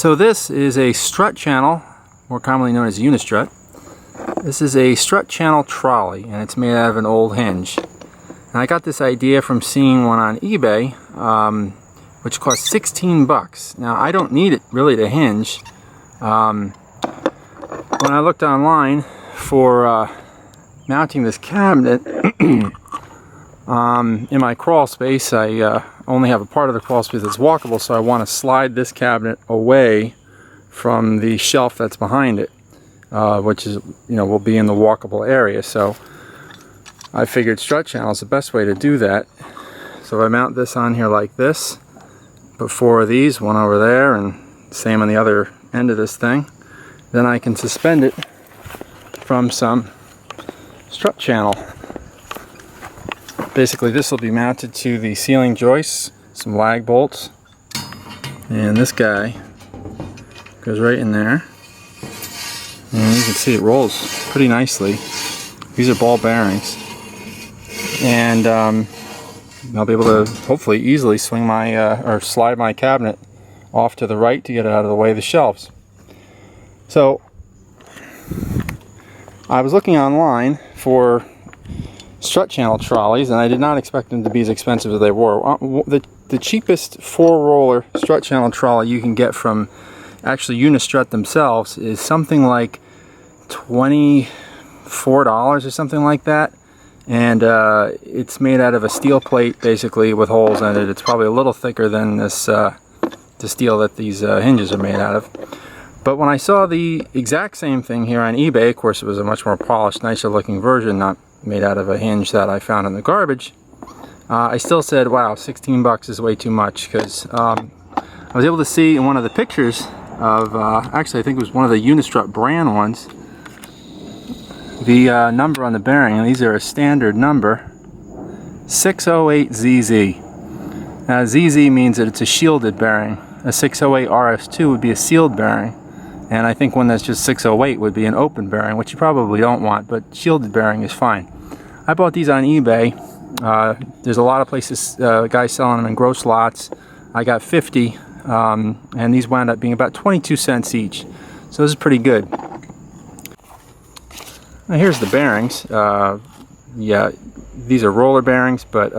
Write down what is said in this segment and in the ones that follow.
So this is a strut channel, more commonly known as Unistrut. This is a strut channel trolley, and it's made out of an old hinge. And I got this idea from seeing one on eBay, which cost 16 bucks. Now I don't need it really to hinge. When I looked online for mounting this cabinet in my crawl space, I only have a part of the crawl space that's walkable, so I want to slide this cabinet away from the shelf that's behind it, which is, will be in the walkable area. So I figured strut channel is the best way to do that. So if I mount this on here like this, put 4 of these, one over there, and same on the other end of this thing, then I can suspend it from some strut channel. Basically this will be mounted to the ceiling joists, some lag bolts, and this guy goes right in there, and you can see it rolls pretty nicely. These are ball bearings, and I'll be able to hopefully easily swing my or slide my cabinet off to the right to get it out of the way of the shelves. So I was looking online for strut channel trolleys, and I did not expect them to be as expensive as they were. The cheapest 4-roller strut channel trolley you can get from actually Unistrut themselves is something like $24 or something like that, and it's made out of a steel plate basically with holes in it. It's probably a little thicker than this the steel that these hinges are made out of. But when I saw the exact same thing here on eBay, of course it was a much more polished, nicer looking version, not made out of a hinge that I found in the garbage, I still said, wow, 16 bucks is way too much, because I was able to see in one of the pictures of, actually I think it was one of the Unistrut brand ones, the number on the bearing, and these are a standard number, 608ZZ. Now ZZ means that it's a shielded bearing. A 608 RS2 would be a sealed bearing, and I think one that's just 608 would be an open bearing, which you probably don't want, but shielded bearing is fine. I bought these on eBay. There's a lot of places, guys selling them in gross lots. I got 50, and these wound up being about 22 cents each. So this is pretty good. Now here's the bearings. Yeah, these are roller bearings, but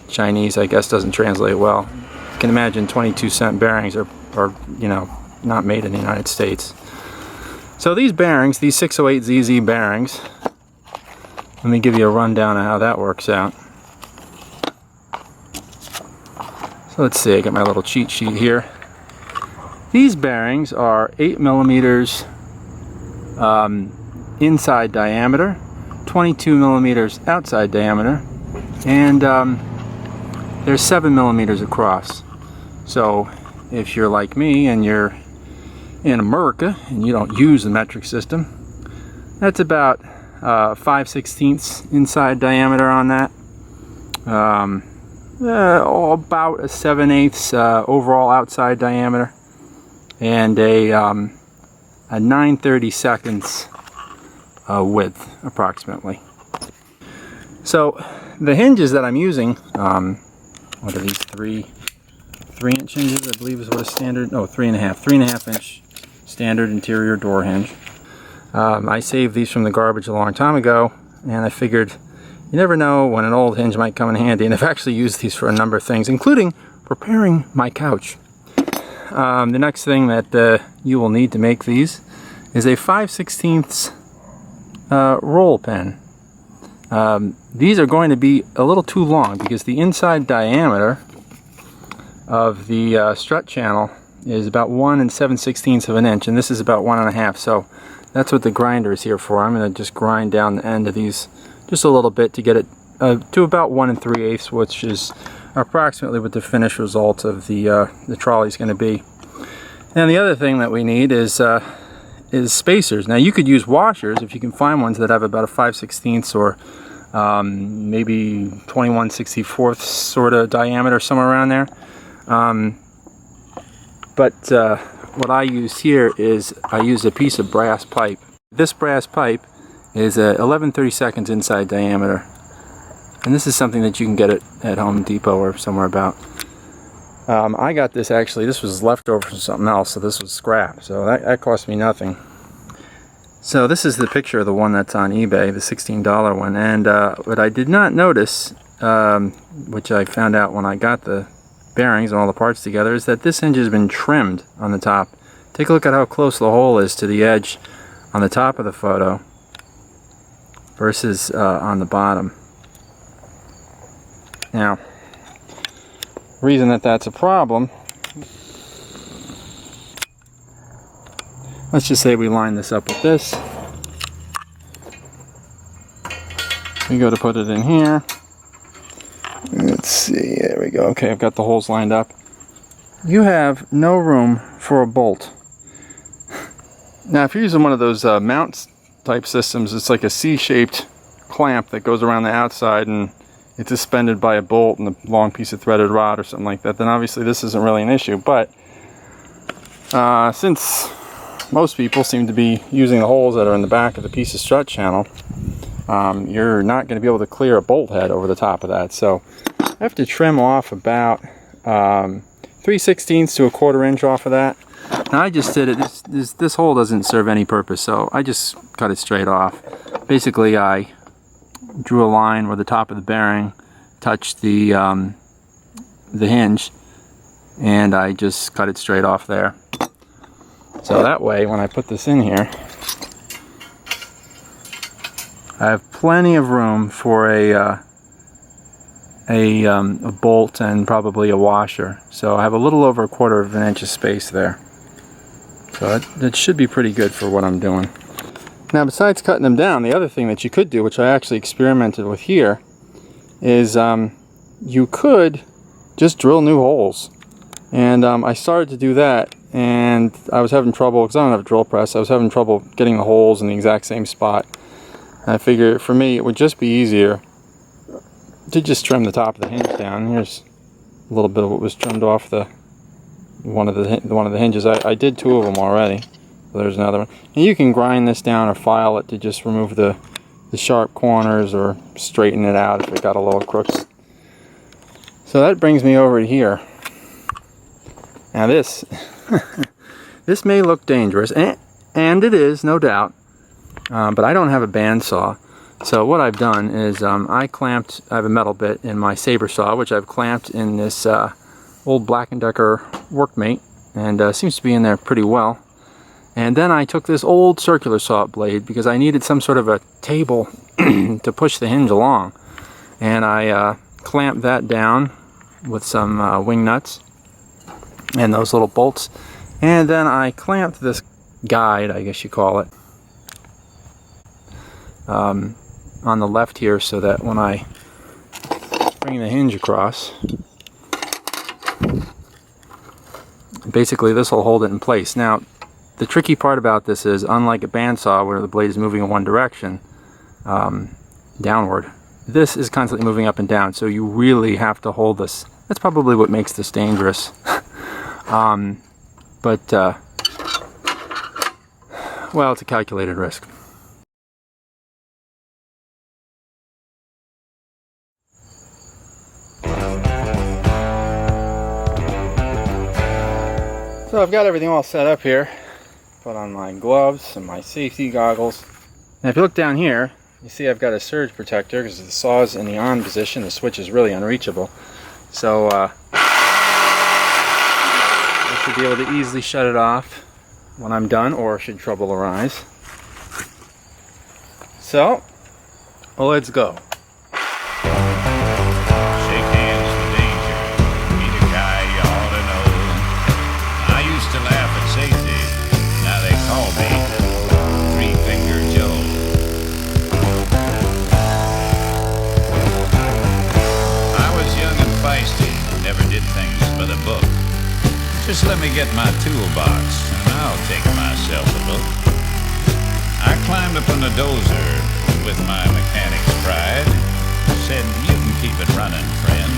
Chinese, I guess, doesn't translate well. You can imagine 22-cent bearings are not made in the United States. So these bearings, these 608ZZ bearings, let me give you a rundown of how that works out. So let's see, I got my little cheat sheet here. These bearings are 8 millimeters inside diameter, 22 millimeters outside diameter, and they're 7 millimeters across. So if you're like me and you're in America and you don't use the metric system, that's about 5/16 inside diameter on that, about a 7/8 overall outside diameter, and a 9/32 width approximately. So the hinges that I'm using, what are these, 3-inch hinges, I believe is what a standard, no, 3.5 inch standard interior door hinge. I saved these from the garbage a long time ago, and I figured you never know when an old hinge might come in handy, and I've actually used these for a number of things, including preparing my couch. The next thing that you will need to make these is a 5/16 roll pin. These are going to be a little too long because the inside diameter of the strut channel is about 1 7/16 of an inch, and this is about 1.5. So that's what the grinder is here for. I'm going to just grind down the end of these just a little bit to get it to about 1 3/8, which is approximately what the finished result of the trolley is going to be. And the other thing that we need is spacers. Now you could use washers if you can find ones that have about a 5/16 or maybe 21/64 sort of diameter, somewhere around there. But what I use here is I use a piece of brass pipe. This brass pipe is 11/32 inside diameter, and this is something that you can get at Home Depot or somewhere about. I got this actually, this was leftover from something else, so this was scrap. So that cost me nothing. So this is the picture of the one that's on eBay, the $16 one. And what I did not notice, which I found out when I got the bearings and all the parts together, is that this hinge has been trimmed on the top. Take a look at how close the hole is to the edge on the top of the photo versus on the bottom. Now, the reason that that's a problem, let's just say we line this up with this. We go to put it in here. Let's see, there we go. Okay, I've got the holes lined up. You have no room for a bolt. Now, if you're using one of those mount type systems, it's like a C-shaped clamp that goes around the outside and it's suspended by a bolt and a long piece of threaded rod or something like that, then obviously this isn't really an issue. But since most people seem to be using the holes that are in the back of the piece of strut channel, you're not going to be able to clear a bolt head over the top of that. So I have to trim off about 3/16 to a 1/4 inch off of that. Now I just did it, this hole doesn't serve any purpose, so I just cut it straight off. Basically I drew a line where the top of the bearing touched the hinge, and I just cut it straight off there. So that way when I put this in here, I have plenty of room for a bolt and probably a washer. So I have a little over 1/4 inch of space there. So that should be pretty good for what I'm doing. Now, besides cutting them down, the other thing that you could do, which I actually experimented with here, is you could just drill new holes. And I started to do that, and I was having trouble, because I don't have a drill press, I was having trouble getting the holes in the exact same spot. And I figured for me it would just be easier to just trim the top of the hinge down. Here's a little bit of what was trimmed off one of the hinges. I did 2 of them already. So there's another one. And you can grind this down or file it to just remove the sharp corners or straighten it out if it got a little crooked. So that brings me over to here. Now this this may look dangerous, and it is, no doubt, but I don't have a bandsaw. So what I've done is I have a metal bit in my saber saw, which I've clamped in this old Black & Decker Workmate, and seems to be in there pretty well. And then I took this old circular saw blade because I needed some sort of a table to push the hinge along, and I clamped that down with some wing nuts and those little bolts, and then I clamped this guide, I guess you call it, on the left here, so that when I bring the hinge across, basically this will hold it in place. Now the tricky part about this is, unlike a bandsaw where the blade is moving in one direction, downward, this is constantly moving up and down, so you really have to hold this. That's probably what makes this dangerous. Well, it's a calculated risk. So I've got everything all set up here. Put on my gloves and my safety goggles. And if you look down here, you see I've got a surge protector because the saw's in the on position. The switch is really unreachable. So I should be able to easily shut it off when I'm done, or should trouble arise. So, well, let's go. Just let me get my toolbox, and I'll take myself a look. I climbed up on the dozer with my mechanic's pride. Said, you can keep it running, friend,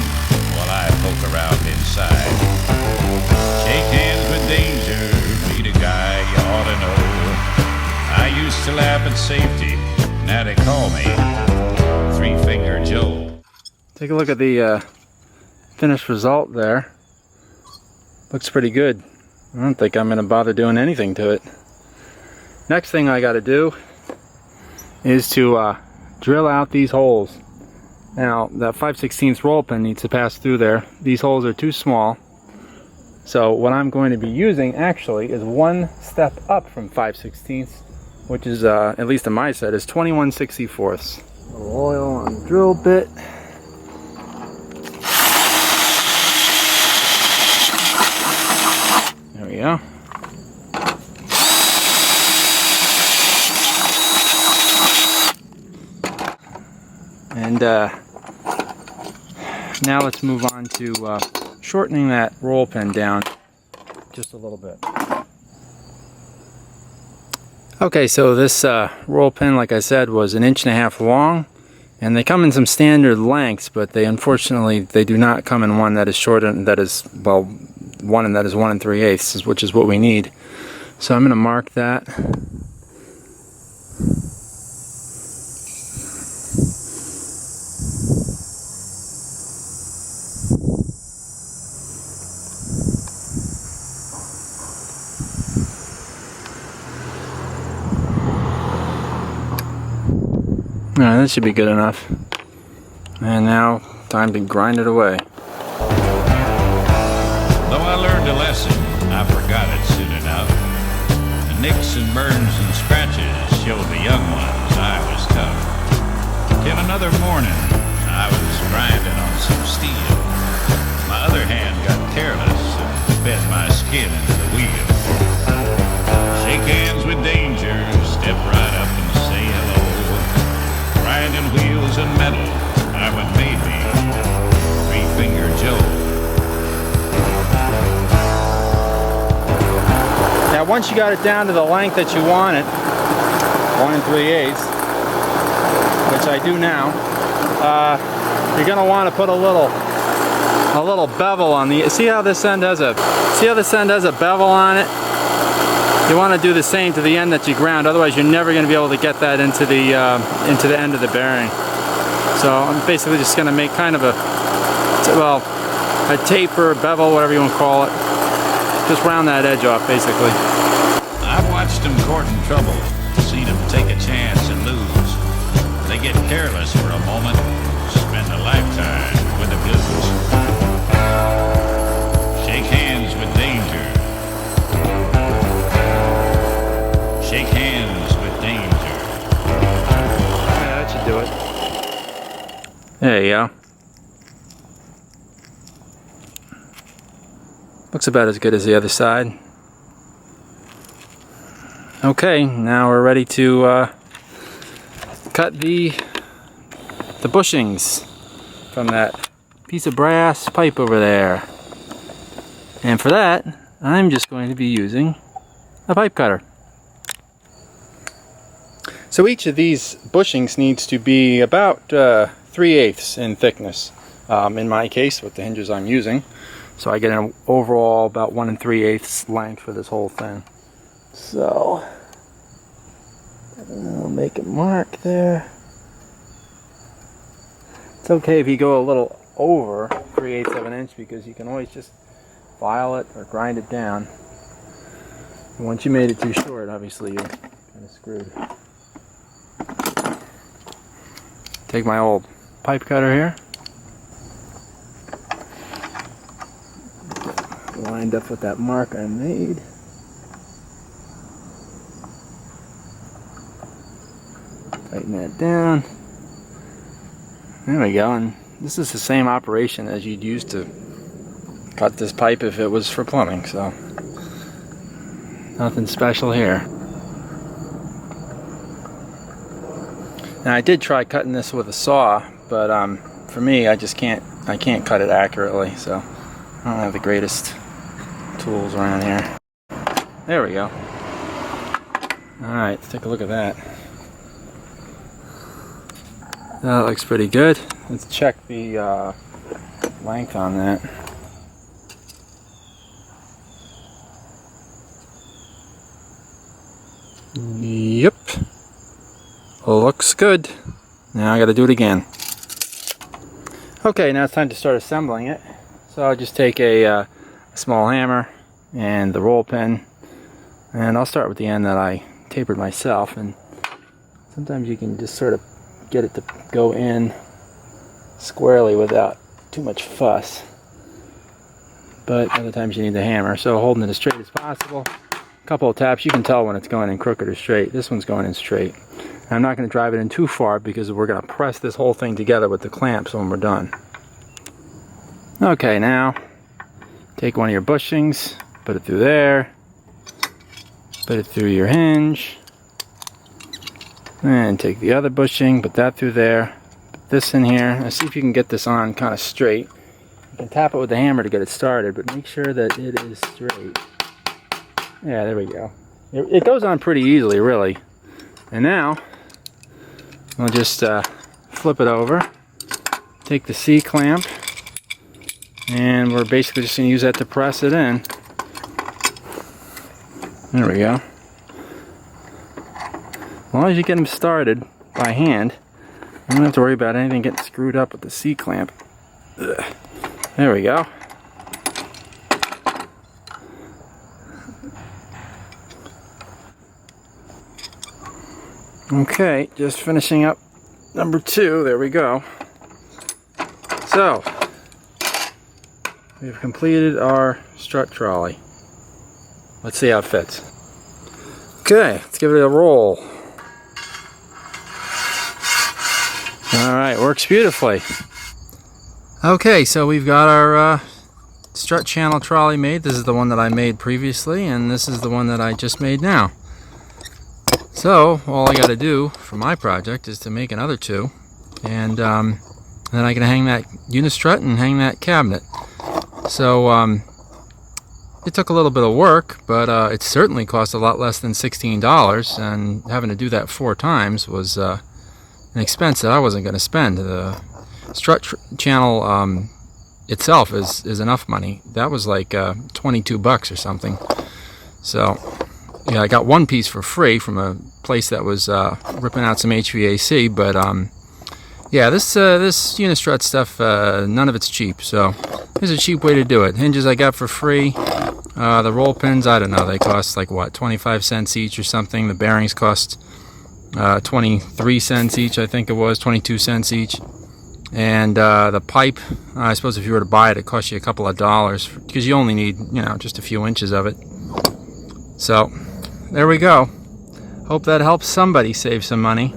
while I poke around inside. Shake hands with danger, meet a guy you ought to know. I used to laugh at safety, now they call me Three-Finger Joe. Take a look at the finished result there. Looks pretty good. I don't think I'm going to bother doing anything to it. Next thing I got to do is to drill out these holes. Now that 5/16 roll pin needs to pass through there. These holes are too small. So what I'm going to be using actually is one step up from 5/16, which is, at least in my set, is 21/64. A little oil on the drill bit. There we go. And now let's move on to shortening that roll pin down just a little bit. Okay, so this roll pin, like I said, was 1.5 inches long, and they come in some standard lengths, but they unfortunately do not come in one that is shorter, that is, well, one that is 1 3/8, which is what we need. So I'm going to mark that. Alright, that should be good enough. And now, time to grind it away. Though I learned a lesson, I forgot it soon enough. The nicks and burns and scratches showed the young ones I was tough. Till another morning, I was grinding on some steel. My other hand got careless and bent my skin into the wheel. Shake hands with danger, step right up and say hello. Grinding wheels and metal are what made me Three-Finger Joe. Now once you got it down to the length that you want it, 1 3/8, which I do now, you're going to want to put a little bevel on the, see how this end has a bevel on it? You want to do the same to the end that you ground, otherwise you're never going to be able to get that into the end of the bearing. So I'm basically just going to make kind of a taper, bevel, whatever you want to call it. Just round that edge off, basically. I've watched them courting trouble, seen them take a chance and lose. They get careless for a moment, spend a lifetime with the blues. Shake hands with danger. Shake hands with danger. Yeah, that should do it. There you go. Looks about as good as the other side. Okay, now we're ready to cut the bushings from that piece of brass pipe over there. And for that, I'm just going to be using a pipe cutter. So each of these bushings needs to be about 3/8 in thickness. In my case, with the hinges I'm using. So I get an overall about 1 3/8 length for this whole thing. So I'll make a mark there. It's okay if you go a little over 3/8 of an inch, because you can always just file it or grind it down. And once you made it too short, obviously you're kind of screwed. Take my old pipe cutter here. Lined up with that mark I made. Tighten that down. There we go, and this is the same operation as you'd use to cut this pipe if it was for plumbing, so nothing special here. Now I did try cutting this with a saw, but for me I can't cut it accurately, so I don't have the greatest tools around here. There we go. Alright, let's take a look at that. That looks pretty good. Let's check the length on that. Yep. Looks good. Now I gotta do it again. Okay, now it's time to start assembling it. So I'll just take a small hammer and the roll pin, and I'll start with the end that I tapered myself. And sometimes you can just sort of get it to go in squarely without too much fuss, but other times you need the hammer. So holding it as straight as possible, a couple of taps, you can tell when it's going in crooked or straight. This one's going in straight. And I'm not going to drive it in too far because we're going to press this whole thing together with the clamps when we're done. Okay, now take one of your bushings, put it through there, put it through your hinge, and take the other bushing, put that through there, put this in here. Now see if you can get this on kind of straight. You can tap it with the hammer to get it started, but make sure that it is straight. Yeah, there we go. It goes on pretty easily, really. And now we'll just flip it over, take the C-clamp, and we're basically just going to use that to press it in. There we go. As long as you get them started by hand, you don't have to worry about anything getting screwed up with the C-clamp. There we go. Okay, just finishing up number 2. There we go. So, we've completed our strut trolley. Let's see how it fits. Okay, let's give it a roll. Alright, works beautifully. Okay, so we've got our strut channel trolley made. This is the one that I made previously, and this is the one that I just made now. So, all I got to do for my project is to make another 2, and then I can hang that Unistrut and hang that cabinet. So, it took a little bit of work, but it certainly cost a lot less than $16, and having to do that 4 times was an expense that I wasn't going to spend. The strut channel itself is enough money. That was like $22 or something. So, yeah, I got one piece for free from a place that was ripping out some HVAC, but yeah, this Unistrut stuff, none of it's cheap, so here's a cheap way to do it. Hinges I got for free. The roll pins, I don't know, they cost like what, 25 cents each or something. The bearings cost 23 cents each, I think it was, 22 cents each. And the pipe, I suppose if you were to buy it, it costs you a couple of dollars because you only need, you know, just a few inches of it. So, there we go. Hope that helps somebody save some money.